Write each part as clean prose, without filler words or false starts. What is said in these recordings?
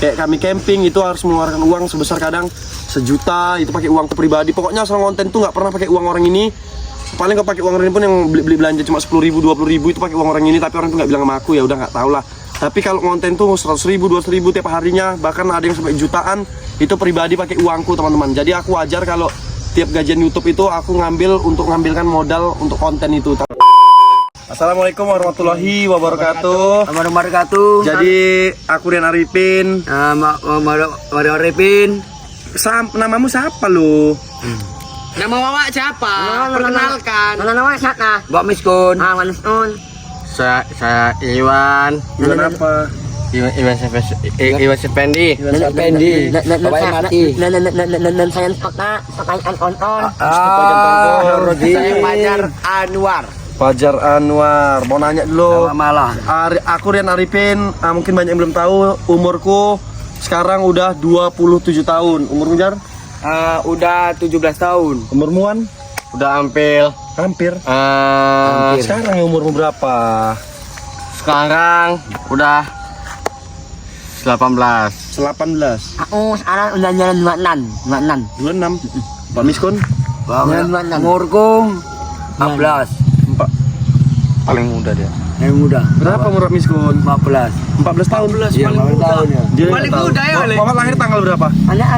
Kayak kami camping itu harus mengeluarkan uang sebesar kadang 1 juta, itu pakai uangku pribadi. Pokoknya asal konten tuh nggak pernah pakai uang orang ini. Paling kalau pakai uang orang ini pun yang beli belanja cuma 10.000, 20.000 itu pakai uang orang ini, tapi orang tuh nggak bilang sama aku, ya udah nggak tahu lah. Tapi kalau konten tuh 100.000, 200.000 tiap harinya, bahkan ada yang sampai jutaan, itu pribadi pakai uangku teman-teman. Jadi aku wajar kalau tiap gajian YouTube itu aku ngambil untuk ngambilkan modal untuk konten itu. Assalamualaikum warahmatullahi wabarakatuh. Wabarakatuh. Jadi aku Rian Arifin. Arifin. Namamu siapa lo? Nama Wawa siapa? Perkenalkan. Nama siapa? Mbak Miskun. Miskun. Saya Iwan. Iwan apa? Iwan Sependi. Bapak mati. Dan saya pakai konton. Saya Fajar Anwar. Fajar Anwar. Mau nanya dulu. Malah. Aku Rian Arifin. Mungkin banyak yang belum tahu. Umurku sekarang udah 27 tahun. Umurmu Jar? Udah 17 tahun. Umurmu Wan? Udah hampir. Sekarang umurmu berapa? Sekarang udah 18. 18. Aku sekarang udah jalan 26. 26. Pak Miskun? Umurku 14. Paling muda dia. Yang muda. Berapa umur Pak Miskun? 14. 14 tahun. Iya, 14 tahun ya. Dia Paling tahu. muda ya, Le? Bapak lahir tanggal berapa? Anak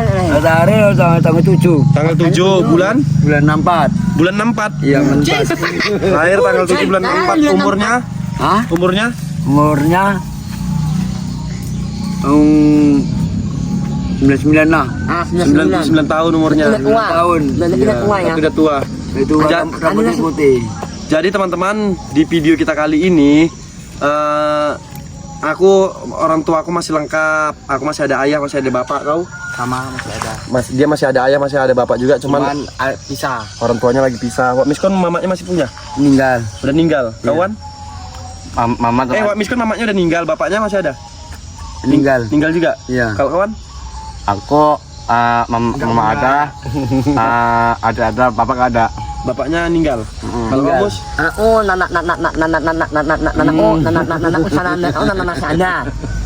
tanggal 7. Tanggal 7 bulan? Bulan 64. Bulan 64. Iya, 64. Lahir tanggal 7 bulan 4. Umurnya? Hah? Umurnya? Umurnya 99 lah. 99 tahun umurnya. Tahun. Iya, sudah tua. Itu rambutnya putih. Jadi teman-teman, di video kita kali ini aku, orang tua aku masih lengkap. Aku masih ada ayah, masih ada bapak. Kau? Sama masih ada. Dia masih ada ayah, masih ada bapak juga. Cuman pisah. orang tuanya lagi pisah. Wak Miskun mamanya masih punya? Meninggal. Udah meninggal. Kawan? Mama Wak Miskun mamanya udah meninggal, bapaknya masih ada? Meninggal. Meninggal juga? Iya. Kalau kawan? Aku mama ada, ada, bapak gak ada. Bapaknya meninggal. Kalau kamu Mus?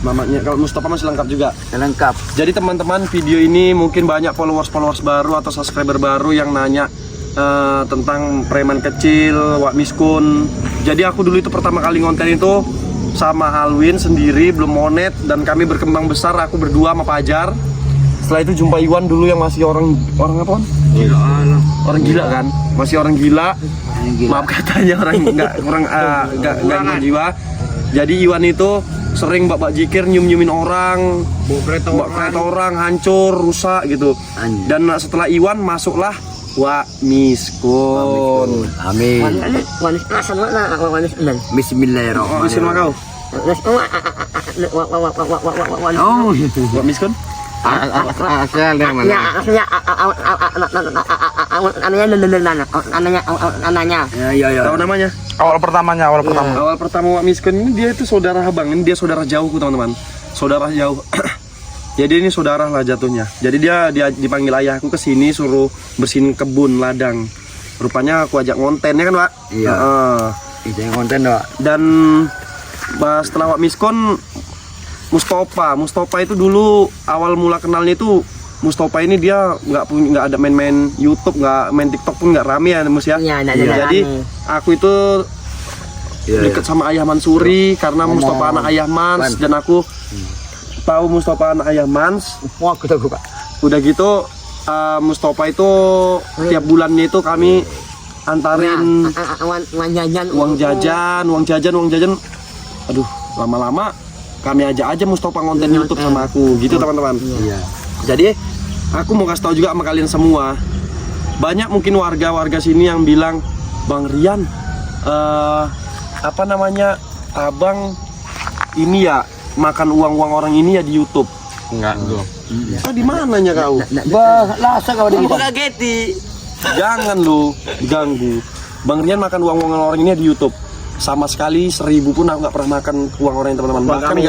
Mamanya. Kalau Mustafa masih lengkap juga. Lengkap. Jadi teman-teman, video ini mungkin banyak followers baru atau subscriber baru yang nanya tentang preman kecil, Wak Miskun. Jadi aku dulu itu pertama kali ngonten itu sama Alwin sendiri, belum monet, dan kami berkembang besar. Aku berdua sama Fajar. Setelah itu jumpa Iwan dulu yang masih orang apa? Gila. Orang gila kan? Masih orang gila. Maaf katanya orang nggak jiwa. Jadi Iwan itu sering bapak jikir nyium-nyiumin orang, bawa kereta orang, hancur, rusak gitu. Dan setelah Iwan masuklah Wak Miskun. Amin. Bismillahirrahmanirrahim. Bismillah kau. Wak Miskun. Asal dari mana? Anaknya. Ya. Tahu namanya? Awal pertama. Awal pertama Wak Miskun ini dia itu saudara abang, ini dia saudara jauhku teman-teman. Saudara jauh. Jadi ini saudara lah jatuhnya. Jadi dia dipanggil ayahku ke sini suruh bersihin kebun ladang. Rupanya aku ajak ngontennya kan, Pak? Iya. Itu yang konten, Pak. Dan setelah Wak Miskun, Mustafa itu dulu awal mula kenalnya itu Mustafa ini dia nggak ada main YouTube, nggak main TikTok pun nggak rame ya Mus ya. Jadi aku itu deket sama Ayah Mansuri karena Mustafa anak Ayah Mans dan aku tahu Mustafa anak Ayah Mans. Wah, Pak. Udah gitu Mustafa itu tiap bulannya itu kami antarin uang jajan. Aduh, lama-lama kami ajak aja Mustafa ngonten YouTube sama aku, gitu teman-teman. Iya. Jadi aku mau kasih tahu juga sama kalian semua. Banyak mungkin warga sini yang bilang, Bang Rian, abang ini ya makan uang orang ini ya di YouTube. Enggak, belum. Di mananya kau? Lasa kau Aku kageti. Jangan lu ganggu. Bang Rian makan uang orang ini di YouTube. Sama sekali 1.000 pun aku nggak pernah makan uang orang ini teman-teman. Bahkan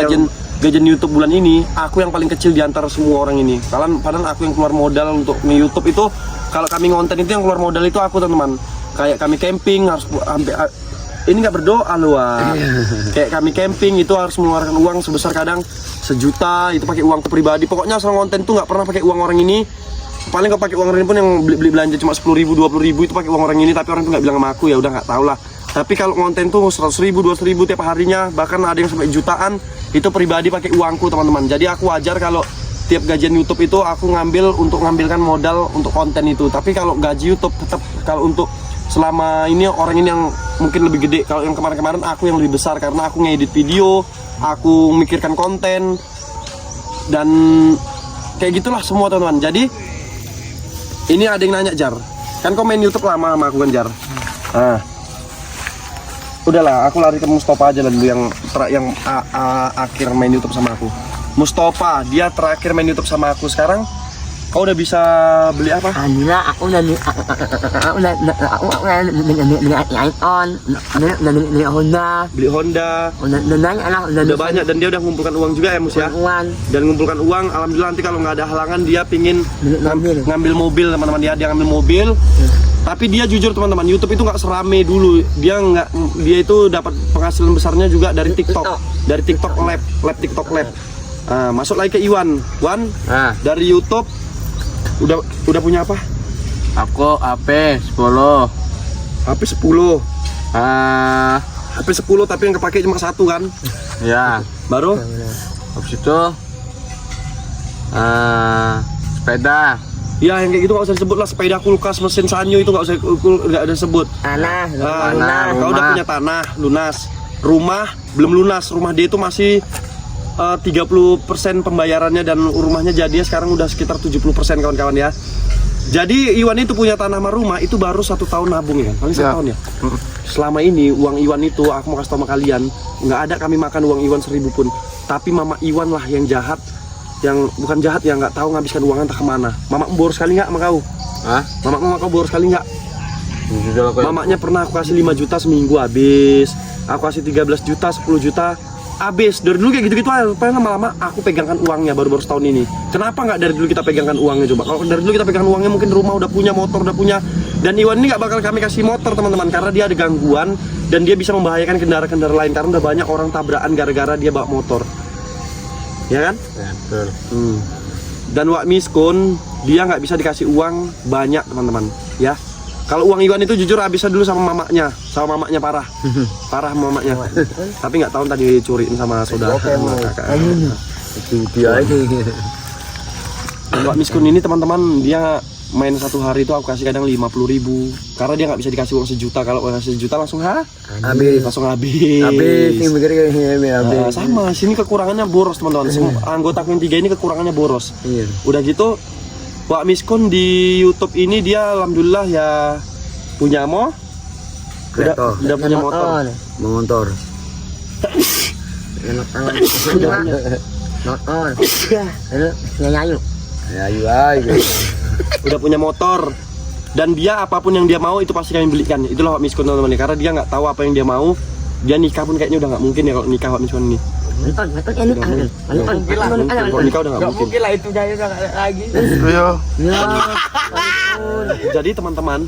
gajian YouTube bulan ini aku yang paling kecil di antara semua orang ini. Padahal aku yang keluar modal untuk nge-YouTube itu. Kalau kami ngonten itu yang keluar modal itu aku teman-teman. Kayak kami camping harus ini nggak berdoa loh, Wak. Kayak kami camping itu harus mengeluarkan uang sebesar kadang sejuta, itu pakai uangku pribadi. Pokoknya asal konten tuh nggak pernah pakai uang orang ini. Paling kalau pakai uang orang ini pun yang beli belanja cuma 10.000, 20.000 itu pakai uang orang ini, tapi orang itu nggak bilang sama aku, ya udah nggak tahu lah. Tapi kalau konten tuh 100.000, 200.000 tiap harinya, bahkan ada yang sampai jutaan, itu pribadi pakai uangku teman-teman. Jadi aku wajar kalau tiap gajian YouTube itu aku ngambil untuk ngambilkan modal untuk konten itu. Tapi kalau gaji YouTube tetap, kalau untuk selama ini orang ini yang mungkin lebih gede. Kalau yang kemarin-kemarin aku yang lebih besar karena aku ngedit video, aku memikirkan konten, dan kayak gitulah semua teman-teman. Jadi ini ada yang nanya, Jar, kan kau main YouTube lama sama aku kan, Jar? Nah, udahlah, aku lari ke Mustafa aja lah dulu yang akhir main YouTube sama aku. Mustafa, dia terakhir main YouTube sama aku. Sekarang kau udah bisa beli apa? Alhamdulillah aku udah beli Honda. Beli Honda. Udah banyak, dan dia udah ngumpulkan uang juga ya, Mus ya. Dan ngumpulkan uang, alhamdulillah. Nanti kalau nggak ada halangan dia pingin ngambil mobil teman-teman, dia ngambil mobil. Tapi dia jujur teman-teman, YouTube itu nggak serame dulu. Dia itu dapat penghasilan besarnya juga dari TikTok, dari TikTok Lab TikTok Lab. Masuk lagi ke Iwan, dari YouTube udah punya apa? Aku HP 10. HP 10. HP 10 tapi yang kepake cuma satu kan? Ya. Baru? Habis itu sepeda. Ya yang kayak gitu nggak usah disebut lah, sepeda, kulkas, mesin sanyo itu nggak ada sebut. Tanah, Kau udah punya tanah, lunas. Rumah belum lunas, rumah dia itu masih 30% pembayarannya, dan rumahnya jadinya sekarang udah sekitar 70% kawan-kawan ya. Jadi Iwan itu punya tanah sama rumah itu baru 1 tahun nabung ya, paling 1 tahun ya. Selama ini uang Iwan itu, aku mau kasih tau sama kalian, nggak ada kami makan uang Iwan 1.000 pun. Tapi mama Iwan lah yang jahat, yang bukan jahat ya, nggak tahu ngabiskan uang entah kemana. Mama boros sekali nggak sama kau? Mama kau boros sekali nggak? Mamanya pernah aku kasih 5 juta seminggu habis, aku kasih 13 juta, 10 juta habis. Dari dulu kayak gitu-gitu aja, lama-lama aku pegangkan uangnya baru setahun ini. Kenapa nggak dari dulu kita pegangkan uangnya coba? Kalau dari dulu kita pegangkan uangnya mungkin rumah udah punya, motor udah punya. Dan Iwan ini nggak bakal kami kasih motor teman-teman, karena dia ada gangguan dan dia bisa membahayakan kendaraan-kendaraan lain, karena udah banyak orang tabrakan gara-gara dia bawa motor. Ya kan? Ya, betul. Dan Wak Miskun dia nggak bisa dikasih uang banyak teman-teman ya. Kalau uang Iwan itu jujur habisnya dulu sama mamanya parah mamanya. Tapi nggak tahu tadi curiin sama saudara sama kakak. Itu dia ini. Wak Miskun ini teman-teman, dia main 1 hari itu aku kasih kadang 50.000, karena dia nggak bisa dikasih uang 1 juta. Kalau uang 1 juta langsung habis. Ini mikir kayak habis. Sama sini kekurangannya boros teman-teman. Anggota yang 3 ini kekurangannya boros. Iya. Udah gitu Wak Miskun di YouTube ini dia alhamdulillah ya punya udah punya motor. Motor. Udah punya motor, dan dia apapun yang dia mau itu pasti kami belikan. Itulah Wak Miskun teman-teman, karena dia nggak tahu apa yang dia mau. Dia nikah pun kayaknya udah nggak mungkin ya kalau nikah Wak Miskun ini. Kalau nikah udah nggak mungkin lah itu jadi udah lagi. Jadi teman-teman,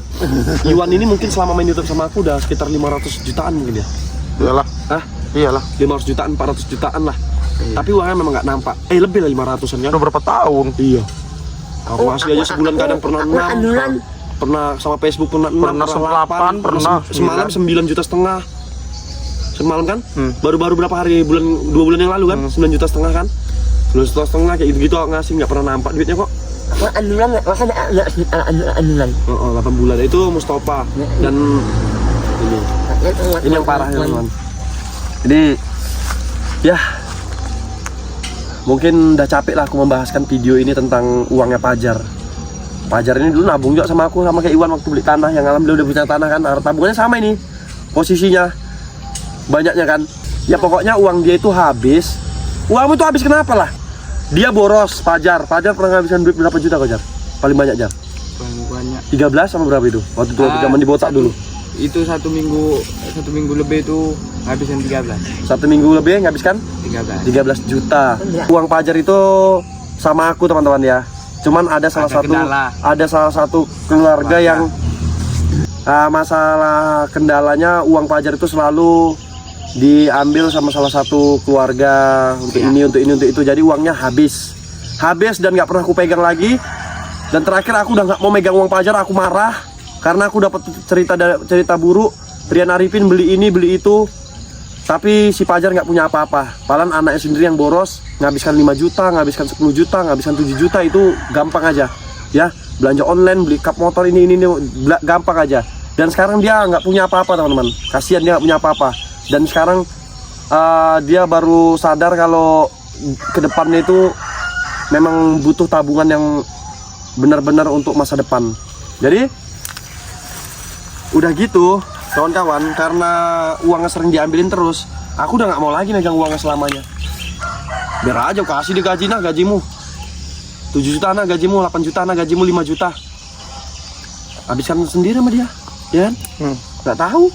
Iwan ini mungkin selama main YouTube sama aku udah sekitar 500 jutaan mungkin ya. Iyalah. 500 jutaan, 400 jutaan lah. Tapi uangnya memang nggak nampak. Lebih lah 500-an kan. Udah berapa tahun? Iya. Aku masih aja sebulan kadang pernah 6. Pernah sama Facebook pernah 6, Pernah 8, pernah semalam 9,5 juta. Semalam kan? Baru-baru berapa hari, 2 bulan yang lalu kan? 9,5 juta kan? 9,5 juta kayak gitu-gitu ngasih, nggak pernah nampak duitnya kok. Anulan, masa anulan. 8 bulan itu Mustafa dan ini yang parah ya teman. Jadi ya mungkin udah capek lah aku membahaskan video ini tentang uangnya Pajar. Pajar ini dulu nabung juga sama aku, sama kayak Iwan waktu beli tanah, yang alhamdulillah udah punya tanah kan. Tabungannya sama ini posisinya, banyaknya kan. Ya pokoknya uang dia itu habis. Uangmu itu habis kenapa lah? Dia boros. Pajar pernah ngabisin duit berapa juta kok, Jar? Paling banyak, Jar? Banyak. 13 sama berapa itu? Waktu itu zaman di botak dulu. Itu 1 minggu lebih itu habisin 13. 1 minggu lebih ngabiskan 13 juta. Uang Pajar itu sama aku teman-teman ya. Cuman ada salah satu keluarga yang masalah kendalanya uang pajak itu selalu diambil sama salah satu keluarga untuk ini, untuk itu. Jadi uangnya habis dan nggak pernah aku pegang lagi. Dan terakhir aku udah nggak mau megang uang pajak, aku marah karena aku dapat cerita buruk. Rian Arifin beli ini beli itu, tapi si Pajar nggak punya apa-apa. Padahal anaknya sendiri yang boros, ngabiskan 5 juta, ngabiskan 10 juta, ngabiskan 7 juta, itu gampang aja ya. Belanja online, beli kap motor ini gampang aja. Dan sekarang dia nggak punya apa-apa teman-teman, kasihan dia nggak punya apa-apa. Dan sekarang dia baru sadar kalau kedepannya itu memang butuh tabungan yang benar-benar untuk masa depan. Jadi udah gitu kawan-kawan, karena uangnya sering diambilin terus, aku udah nggak mau lagi megang uangnya selamanya. Biar aja kasih digaji, nah gajimu 7 juta, nah gajimu 8 juta, nah gajimu 5 juta, habiskan sendiri sama dia, ya kan? Nggak tahu,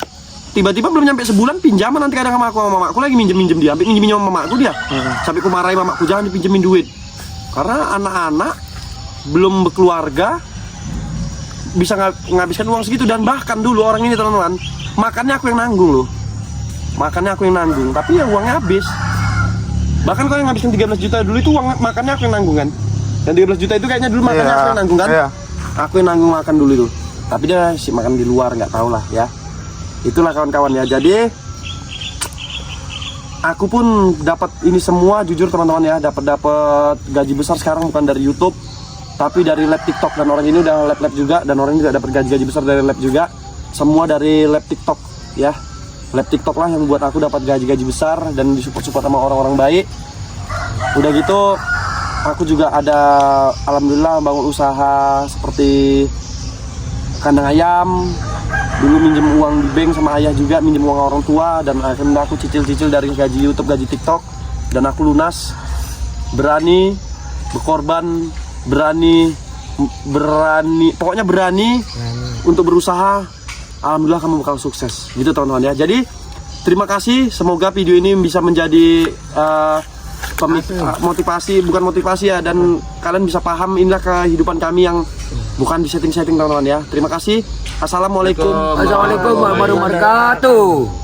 tiba-tiba belum nyampe sebulan pinjaman nanti kadang sama mamaku lagi minjem dia, sampai minjem sama mamaku dia, sampai aku marahin mamaku jangan dipinjemin duit, karena anak-anak belum berkeluarga bisa ngabiskan uang segitu. Dan bahkan dulu orang ini teman-teman, makannya aku yang nanggung loh, tapi ya uangnya habis. Bahkan kalau yang ngabiskan 13 juta dulu itu uang makannya aku yang nanggung kan. Yang 13 juta itu kayaknya dulu makannya aku yang nanggung kan. Aku yang nanggung makan dulu itu, tapi dia sih makan di luar, nggak tahu lah ya. Itulah kawan-kawan ya. Jadi aku pun dapat ini semua jujur teman-teman ya, dapat gaji besar sekarang bukan dari YouTube, tapi dari lab TikTok. Dan orang ini udah lab juga, dan orang ini juga dapat gaji besar dari lab juga. Semua dari lab TikTok ya. Lab TikTok lah yang buat aku dapat gaji besar dan disupport sama orang-orang baik. Udah gitu aku juga ada alhamdulillah bangun usaha seperti kandang ayam. Dulu minjem uang di bank sama ayah juga, minjem uang orang tua, dan akhirnya aku cicil-cicil dari gaji YouTube, gaji TikTok, dan aku lunas. Berani berkorban, berani pokoknya berani untuk berusaha. Alhamdulillah kamu bakal sukses gitu teman-teman ya. Jadi terima kasih, semoga video ini bisa menjadi motivasi, bukan motivasi ya, dan kalian bisa paham inilah kehidupan kami yang bukan di setting-setting teman-teman ya. Terima kasih. Assalamualaikum Assalamualaikum warahmatullahi wabarakatuh.